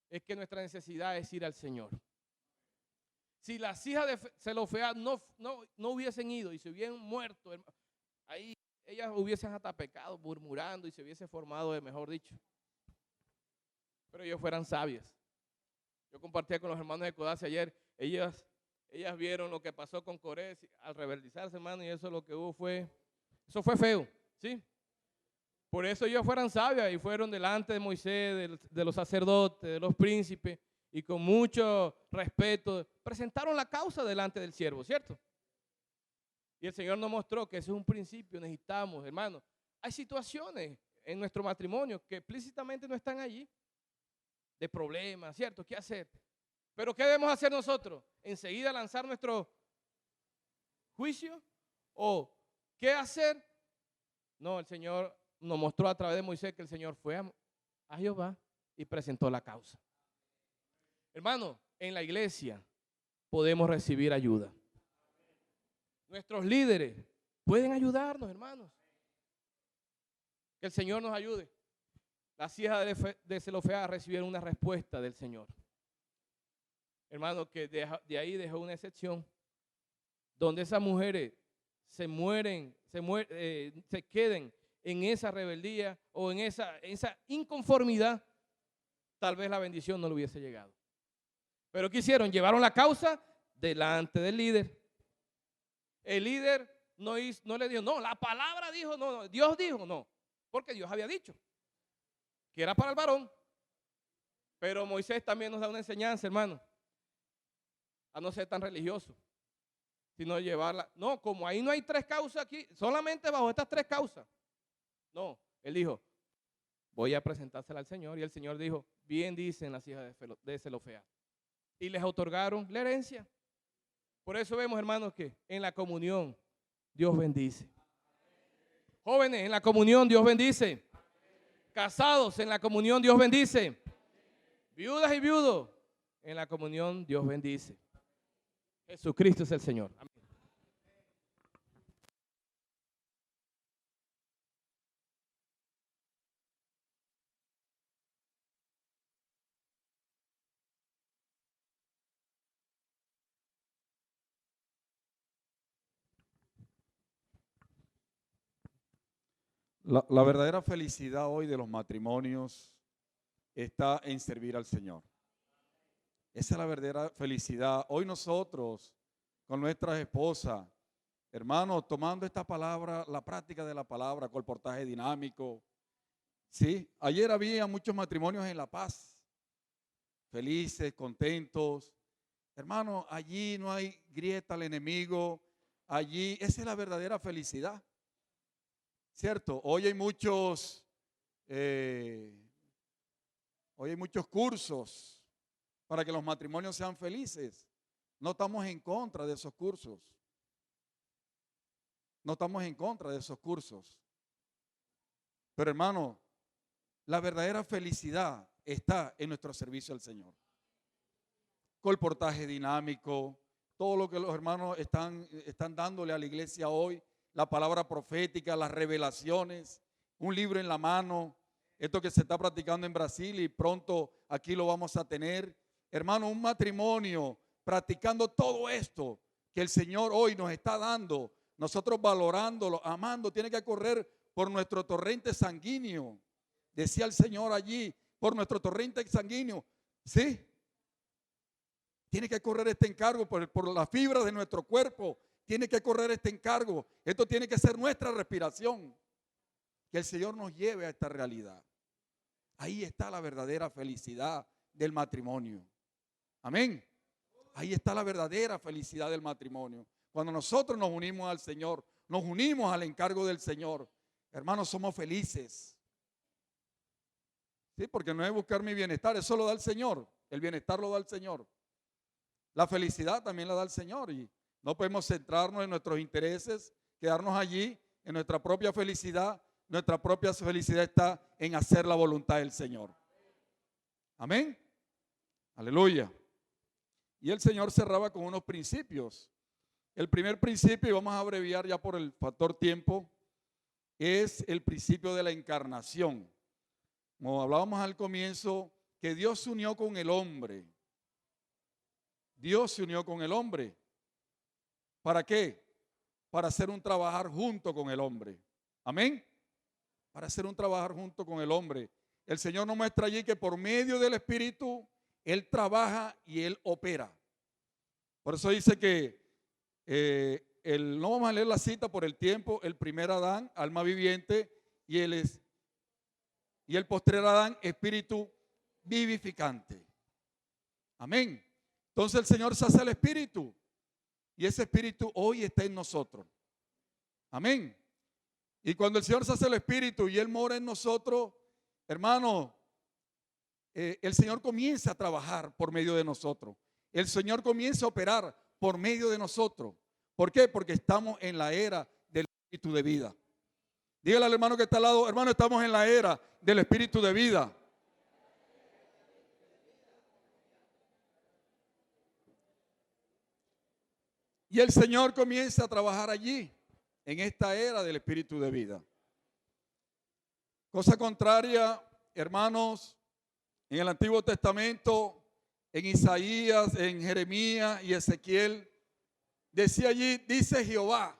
es que nuestra necesidad es ir al Señor. Si las hijas de Zelofehad no hubiesen ido y se hubiesen muerto, hermano, ahí ellas hubiesen hasta pecado, murmurando y se hubiese formado, mejor dicho. Pero ellos fueran sabias. Yo compartía con los hermanos de Codazzi ayer, ellas vieron lo que pasó con Coré al rebeldizarse, hermano, y eso lo que hubo eso fue feo, ¿sí? Por eso ellos fueran sabias y fueron delante de Moisés, de los sacerdotes, de los príncipes, y con mucho respeto presentaron la causa delante del siervo, ¿cierto? Y el Señor nos mostró que ese es un principio, necesitamos, hermano. Hay situaciones en nuestro matrimonio que explícitamente no están allí, de problemas, ¿cierto? ¿Qué hacer? Pero ¿qué debemos hacer nosotros? ¿Enseguida lanzar nuestro juicio? ¿O qué hacer? No, el Señor nos mostró a través de Moisés que el Señor fue a Jehová y presentó la causa. Hermano, en la iglesia podemos recibir ayuda. Nuestros líderes pueden ayudarnos, hermanos. Que el Señor nos ayude. Las hijas de Zelofehad recibieron una respuesta del Señor. Hermano, que de ahí dejó una excepción donde esas mujeres se se queden en esa rebeldía o en esa inconformidad, tal vez la bendición no le hubiese llegado. Pero ¿qué hicieron? Llevaron la causa delante del líder. El líder no le dijo, no, la palabra dijo, no, Dios dijo, no, porque Dios había dicho que era para el varón. Pero Moisés también nos da una enseñanza, hermano, a no ser tan religioso, sino llevarla. No, como ahí no hay 3 causas aquí, solamente bajo estas 3 causas. No, él dijo, voy a presentársela al Señor. Y el Señor dijo, bien dicen las hijas de Zelofead. Y les otorgaron la herencia. Por eso vemos, hermanos, que en la comunión Dios bendice. Jóvenes, en la comunión Dios bendice. Casados, en la comunión Dios bendice. Viudas y viudos, en la comunión Dios bendice. Jesucristo es el Señor. Amén.
La verdadera felicidad hoy de los matrimonios está en servir al Señor. Esa es la verdadera felicidad. Hoy nosotros, con nuestras esposas, hermanos, tomando esta palabra, la práctica de la palabra, colportaje dinámico. ¿Sí? Ayer había muchos matrimonios en La Paz, felices, contentos. Hermanos, allí no hay grieta al enemigo. Allí, esa es la verdadera felicidad. ¿Cierto? Hoy hay muchos cursos para que los matrimonios sean felices. No estamos en contra de esos cursos. No estamos en contra de esos cursos. Pero hermano, la verdadera felicidad está en nuestro servicio al Señor. Colportaje dinámico, todo lo que los hermanos están dándole a la iglesia hoy, la palabra profética, las revelaciones, un libro en la mano, esto que se está practicando en Brasil y pronto aquí lo vamos a tener. Hermano, un matrimonio practicando todo esto que el Señor hoy nos está dando, nosotros valorándolo, amando, tiene que correr por nuestro torrente sanguíneo. Decía el Señor allí, por nuestro torrente sanguíneo, ¿sí? Tiene que correr este encargo por la fibra de nuestro cuerpo. Tiene que correr este encargo. Esto tiene que ser nuestra respiración. Que el Señor nos lleve a esta realidad. Ahí está la verdadera felicidad del matrimonio. Amén. Ahí está la verdadera felicidad del matrimonio. Cuando nosotros nos unimos al Señor, nos unimos al encargo del Señor, hermanos, somos felices. Sí, porque no es buscar mi bienestar, eso lo da el Señor. El bienestar lo da el Señor. La felicidad también la da el Señor y no podemos centrarnos en nuestros intereses, quedarnos allí en nuestra propia felicidad. Nuestra propia felicidad está en hacer la voluntad del Señor. Amén. Aleluya. Y el Señor cerraba con unos principios. El primer principio, y vamos a abreviar ya por el factor tiempo, es el principio de la encarnación. Como hablábamos al comienzo, que Dios se unió con el hombre. Dios se unió con el hombre. ¿Para qué? Para hacer un trabajar junto con el hombre. Amén. Para hacer un trabajar junto con el hombre. El Señor nos muestra allí que por medio del Espíritu, Él trabaja y Él opera. Por eso dice que no vamos a leer la cita por el tiempo, el primer Adán, alma viviente, y el postrer Adán, espíritu vivificante. Amén. Entonces el Señor se hace el Espíritu. Y ese Espíritu hoy está en nosotros. Amén. Y cuando el Señor se hace el Espíritu y Él mora en nosotros, hermano, el Señor comienza a trabajar por medio de nosotros. El Señor comienza a operar por medio de nosotros. ¿Por qué? Porque estamos en la era del Espíritu de vida. Dígale al hermano que está al lado, hermano, estamos en la era del Espíritu de vida. Y el Señor comienza a trabajar allí, en esta era del Espíritu de vida. Cosa contraria, hermanos, en el Antiguo Testamento, en Isaías, en Jeremías y Ezequiel, decía allí, dice Jehová.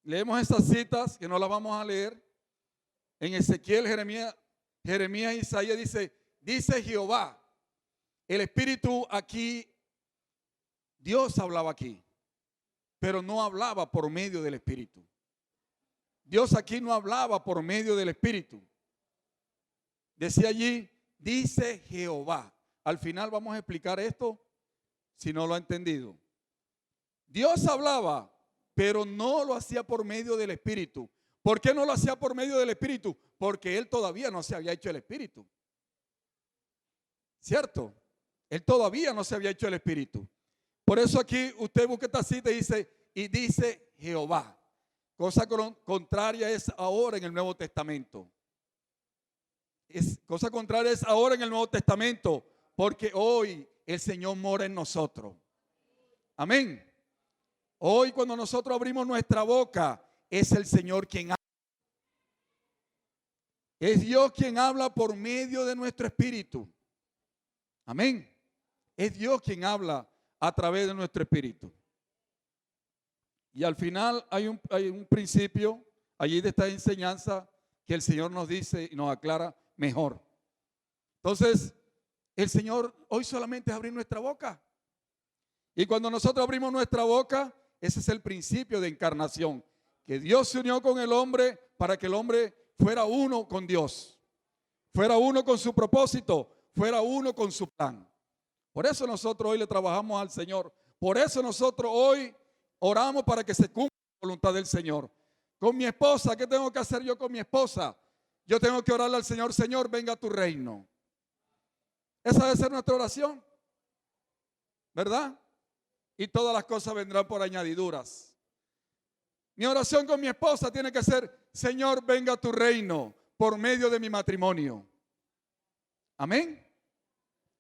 leemos esas citas que no las vamos a leer. En Ezequiel, Jeremías, Isaías dice Jehová. El Espíritu aquí, Dios hablaba aquí, pero no hablaba por medio del Espíritu. Dios aquí no hablaba por medio del Espíritu. Decía allí, dice Jehová. Al final vamos a explicar esto si no lo ha entendido. Dios hablaba, pero no lo hacía por medio del Espíritu. ¿Por qué no lo hacía por medio del Espíritu? Porque Él todavía no se había hecho el Espíritu. ¿Cierto? Él todavía no se había hecho el Espíritu. Por eso aquí usted busca esta cita y dice Jehová. Cosa contraria es ahora en el Nuevo Testamento. Cosa contraria es ahora en el Nuevo Testamento, porque hoy el Señor mora en nosotros. Amén. Hoy cuando nosotros abrimos nuestra boca, es el Señor quien habla. Es Dios quien habla por medio de nuestro espíritu. Amén. Es Dios quien habla a través de nuestro espíritu. Y al final hay un principio allí de esta enseñanza que el Señor nos dice y nos aclara mejor. Entonces, el Señor hoy solamente es abrir nuestra boca. Y cuando nosotros abrimos nuestra boca, ese es el principio de encarnación. Que Dios se unió con el hombre para que el hombre fuera uno con Dios. Fuera uno con su propósito, fuera uno con su plan. Por eso nosotros hoy le trabajamos al Señor. Por eso nosotros hoy oramos para que se cumpla la voluntad del Señor. Con mi esposa, ¿qué tengo que hacer yo con mi esposa? Yo tengo que orarle al Señor, Señor, venga a tu reino. Esa debe ser nuestra oración, ¿verdad? Y todas las cosas vendrán por añadiduras. Mi oración con mi esposa tiene que ser, Señor, venga a tu reino por medio de mi matrimonio. Amén.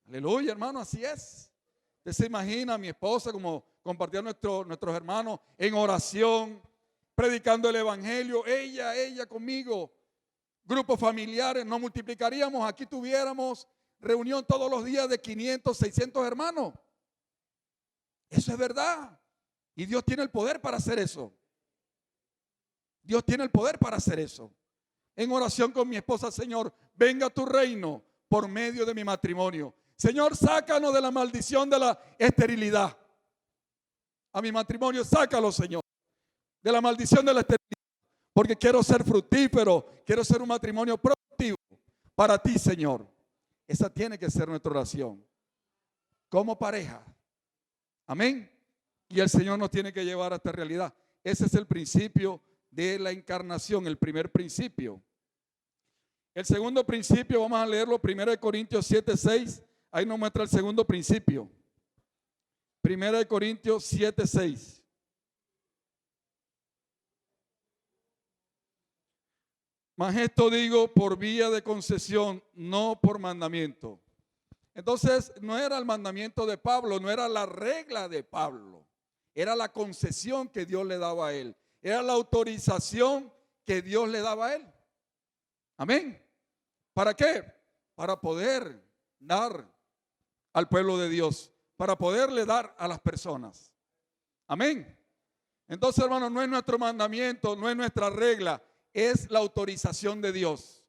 Aleluya, hermano, así es. Usted se imagina a mi esposa como compartían nuestros hermanos en oración, predicando el evangelio, ella conmigo, grupos familiares, nos multiplicaríamos, aquí tuviéramos reunión todos los días de 500, 600 hermanos. Eso es verdad. Y Dios tiene el poder para hacer eso. Dios tiene el poder para hacer eso. En oración con mi esposa, Señor, venga a tu reino por medio de mi matrimonio. Señor, sácanos de la maldición de la esterilidad. A mi matrimonio, sácalo, Señor, de la maldición de la esterilidad. Porque quiero ser fructífero, quiero ser un matrimonio productivo para ti, Señor. Esa tiene que ser nuestra oración. Como pareja. Amén. Y el Señor nos tiene que llevar a esta realidad. Ese es el principio de la encarnación, el primer principio. El segundo principio, vamos a leerlo, 1 Corintios 7:6. Ahí nos muestra el segundo principio. 1 Corintios 7:6. Mas esto digo por vía de concesión, no por mandamiento. Entonces, no era el mandamiento de Pablo, no era la regla de Pablo. Era la concesión que Dios le daba a él. Era la autorización que Dios le daba a él. Amén. ¿Para qué? Para poder dar al pueblo de Dios, para poderle dar a las personas. Amén. Entonces, hermano, no es nuestro mandamiento, no es nuestra regla, es la autorización de Dios.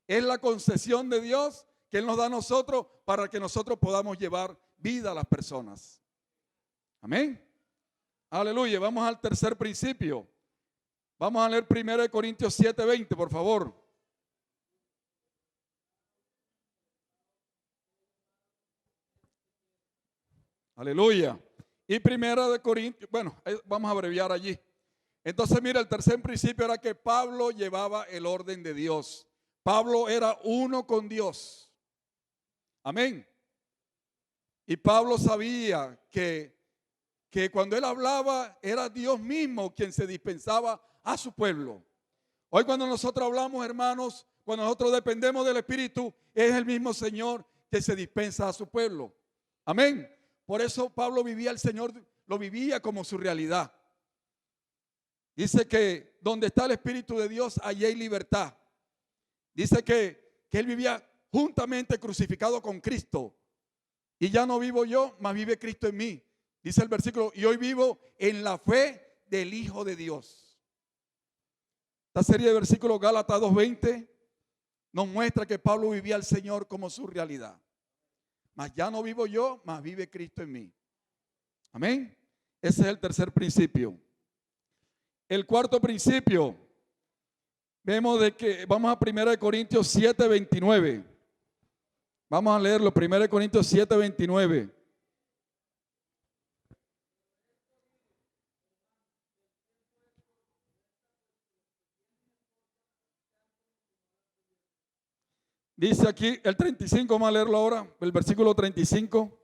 Es la concesión de Dios que Él nos da a nosotros para que nosotros podamos llevar vida a las personas. Amén. Aleluya. Vamos al tercer principio. Vamos a leer 1 Corintios 7:20, por favor. Aleluya. Y 1 Corintios, bueno, vamos a abreviar allí. Entonces, mira, el tercer principio era que Pablo llevaba el orden de Dios. Pablo era uno con Dios. Amén. Y Pablo sabía que cuando él hablaba era Dios mismo quien se dispensaba a su pueblo. Hoy cuando nosotros hablamos, hermanos, cuando nosotros dependemos del Espíritu, es el mismo Señor que se dispensa a su pueblo. Amén. Por eso Pablo vivía al Señor, lo vivía como su realidad. Dice que donde está el Espíritu de Dios, allí hay libertad. Dice que él vivía juntamente crucificado con Cristo. Y ya no vivo yo, mas vive Cristo en mí. Dice el versículo, y hoy vivo en la fe del Hijo de Dios. Esta serie de versículos, Gálatas 2:20, nos muestra que Pablo vivía al Señor como su realidad. Mas ya no vivo yo, mas vive Cristo en mí. Amén. Ese es el tercer principio. El cuarto principio, vemos de que vamos a 1 Corintios 7:29. Vamos a leerlo, 1 Corintios 7:29. Dice aquí el 35, vamos a leerlo ahora, el versículo 35.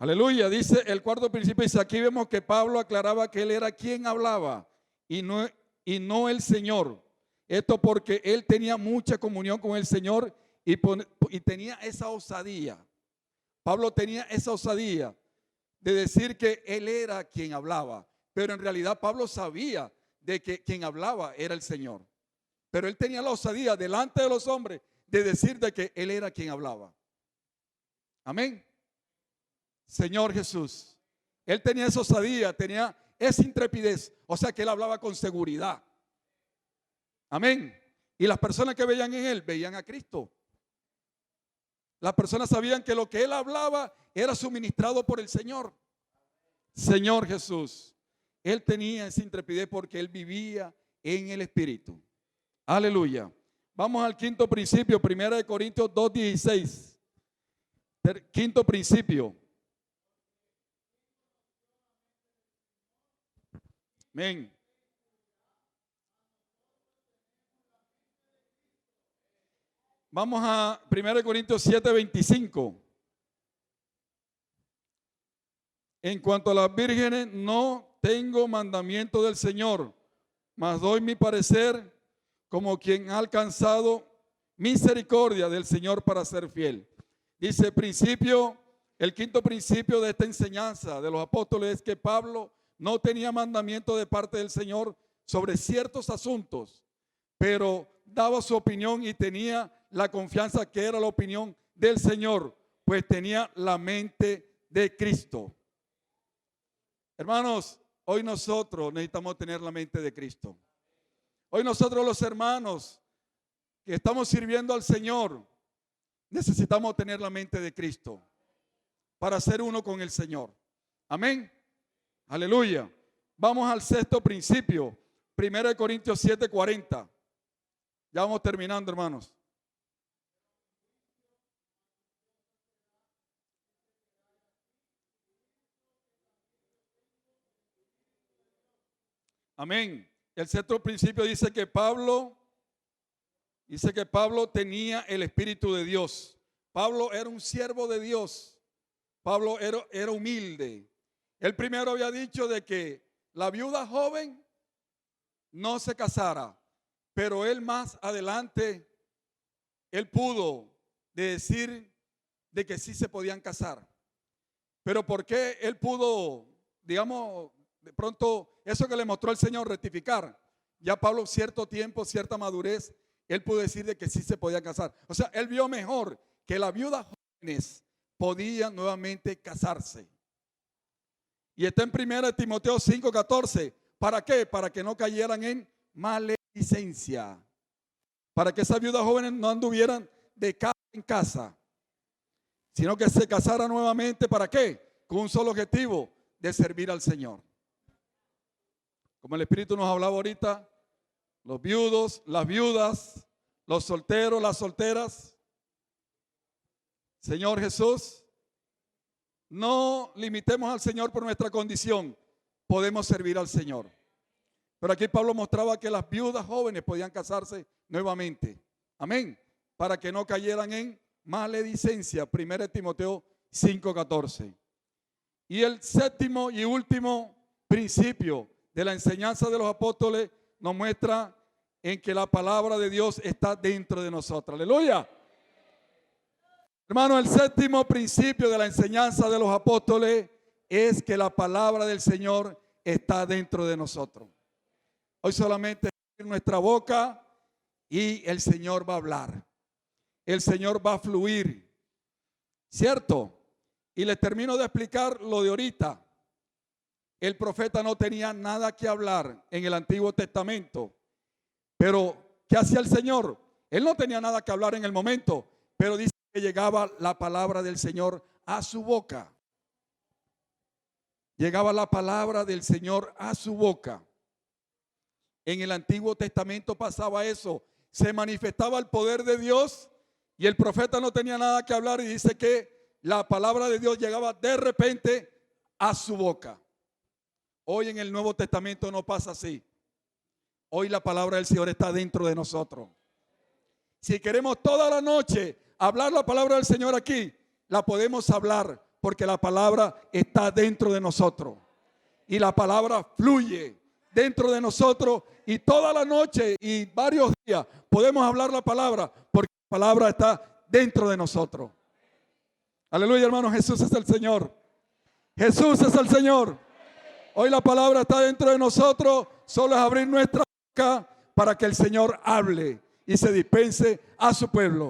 Aleluya, dice el cuarto principio, dice aquí vemos que Pablo aclaraba que él era quien hablaba y no el Señor. Esto porque él tenía mucha comunión con el Señor y tenía esa osadía. Pablo tenía esa osadía de decir que él era quien hablaba, pero en realidad Pablo sabía de que quien hablaba era el Señor. Pero él tenía la osadía delante de los hombres de decir de que él era quien hablaba. Amén. Señor Jesús. Él tenía esa osadía, tenía esa intrepidez, o sea que él hablaba con seguridad. Amén. Y las personas que veían en él, veían a Cristo. Las personas sabían que lo que él hablaba era suministrado por el Señor. Señor Jesús. Él tenía esa intrepidez porque él vivía en el Espíritu. Aleluya. Vamos al quinto principio, 1 Corintios 2:16. Quinto principio. Amén. Vamos a 1 Corintios 7:25. En cuanto a las vírgenes, no tengo mandamiento del Señor, mas doy mi parecer como quien ha alcanzado misericordia del Señor para ser fiel. Dice el quinto principio de esta enseñanza de los apóstoles es que Pablo no tenía mandamiento de parte del Señor sobre ciertos asuntos, pero daba su opinión y tenía la confianza que era la opinión del Señor, pues tenía la mente de Cristo. Hermanos, hoy nosotros necesitamos tener la mente de Cristo. Hoy nosotros los hermanos que estamos sirviendo al Señor, necesitamos tener la mente de Cristo para ser uno con el Señor. Amén. Aleluya. Vamos al sexto principio, 1 Corintios 7:40. Ya vamos terminando, hermanos. Amén. El sexto principio dice que Pablo tenía el Espíritu de Dios. Pablo era un siervo de Dios. Pablo era humilde. Él primero había dicho de que la viuda joven no se casara, pero él más adelante, él pudo decir de que sí se podían casar. Pero ¿por qué él pudo, digamos, de pronto eso que le mostró el Señor rectificar? Ya Pablo cierto tiempo, cierta madurez, él pudo decir de que sí se podía casar. O sea, él vio mejor que las viudas jóvenes podían nuevamente casarse. Y está en 1 Timoteo 5:14. ¿Para qué? Para que no cayeran en maledicencia. Para que esas viudas jóvenes no anduvieran de casa en casa, sino que se casaran nuevamente. ¿Para qué? Con un solo objetivo, de servir al Señor. Como el Espíritu nos hablaba ahorita, los viudos, las viudas, los solteros, las solteras. Señor Jesús, no limitemos al Señor por nuestra condición. Podemos servir al Señor. Pero aquí Pablo mostraba que las viudas jóvenes podían casarse nuevamente. Amén. Para que no cayeran en maledicencia. 1 Timoteo 5:14. Y el séptimo y último principio de la enseñanza de los apóstoles nos muestra en que la palabra de Dios está dentro de nosotros. Aleluya. Hermano, el séptimo principio de la enseñanza de los apóstoles es que la palabra del Señor está dentro de nosotros. Hoy solamente en nuestra boca y el Señor va a hablar. El Señor va a fluir. ¿Cierto? Y les termino de explicar lo de ahorita. El profeta no tenía nada que hablar en el Antiguo Testamento. Pero, ¿qué hacía el Señor? Él no tenía nada que hablar en el momento, pero dice que llegaba la palabra del Señor a su boca. Llegaba la palabra del Señor a su boca. En el Antiguo Testamento pasaba eso. Se manifestaba el poder de Dios y el profeta no tenía nada que hablar, y dice que la palabra de Dios llegaba de repente a su boca. Hoy en el Nuevo Testamento no pasa así. Hoy la palabra del Señor está dentro de nosotros. Si queremos toda la noche hablar la palabra del Señor aquí, la podemos hablar porque la palabra está dentro de nosotros. Y la palabra fluye dentro de nosotros, y toda la noche y varios días podemos hablar la palabra porque la palabra está dentro de nosotros. Aleluya, hermanos, Jesús es el Señor. Jesús es el Señor. Hoy la palabra está dentro de nosotros, solo es abrir nuestra boca para que el Señor hable y se dispense a su pueblo.